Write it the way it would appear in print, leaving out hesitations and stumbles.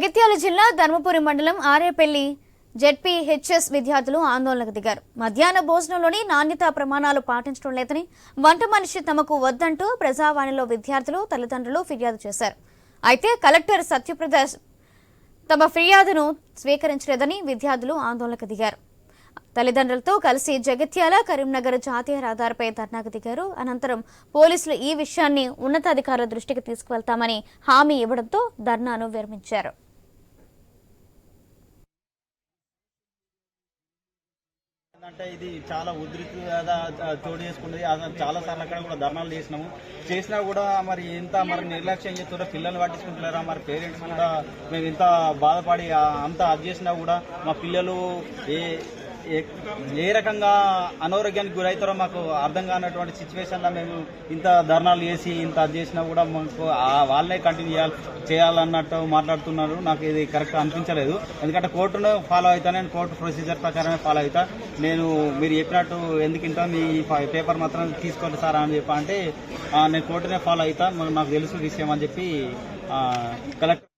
జగిత్యాల జిల్లా ధర్మపురి మండలం ఆరేపల్లి జెడ్పీహెచ్ఎస్ విద్యార్థులు ఆందోళనకు దిగారు. మధ్యాహ్న భోజనంలోని నాణ్యతా ప్రమాణాలు పాటించడం లేదని, వంట మనిషి తమకు వద్దంటూ ప్రజావాణిలో విద్యార్థులు తల్లిదండ్రులు ఫిర్యాదు చేశారు. అయితే కలెక్టర్ సత్యప్రద తమ ఫిర్యాదును స్వీకరించలేదని విద్యార్థులు ఆందోళనకు దిగారు. తల్లిదండ్రులతో కలిసి జగిత్యాల కరీంనగర్ జాతీయ రహదారిపై ధర్నాకు దిగారు. అనంతరం పోలీసులు ఈ విషయాన్ని ఉన్నతాధికారుల దృష్టికి తీసుకువెళ్తామని హామీ ఇవ్వడంతో ధర్నాను విరమించారు. అంటే ఇది చాలా ఉధృతిగా చోటు చేసుకున్నది. చాలా సార్లు అక్కడ కూడా ధర్నాలు చేసినా కూడా మరి ఇంత నిర్లక్ష్యం చేస్తున్నారా, పిల్లల్ని పట్టించుకుంటున్నారా, మరి పేరెంట్స్ కూడా మేము ఇంత బాధపడి అంత అది చేసినా కూడా మా పిల్లలు ఏ రకంగా అనారోగ్యానికి గురవుతారో మాకు అర్థం కానటువంటి సిచ్యువేషన్లో మేము ఇంత ధర్నాలు చేసి ఇంత అది చేసినా కూడా మాకు వాళ్ళనే కంటిన్యూ చేయాలన్నట్టు మాట్లాడుతున్నారు. నాకు ఇది కరెక్ట్గా అనిపించలేదు. ఎందుకంటే కోర్టును ఫాలో అవుతా, నేను కోర్టు ప్రొసీజర్ ప్రకారమే ఫాలో అవుతా. నేను మీరు చెప్పినట్టు ఎందుకు ఇంటో మీ పేపర్ మాత్రం తీసుకోండి సార్ అని చెప్పి అంటే నేను కోర్టునే ఫాలో అవుతా, నాకు తెలుసు విషయం అని చెప్పి కలెక్టర్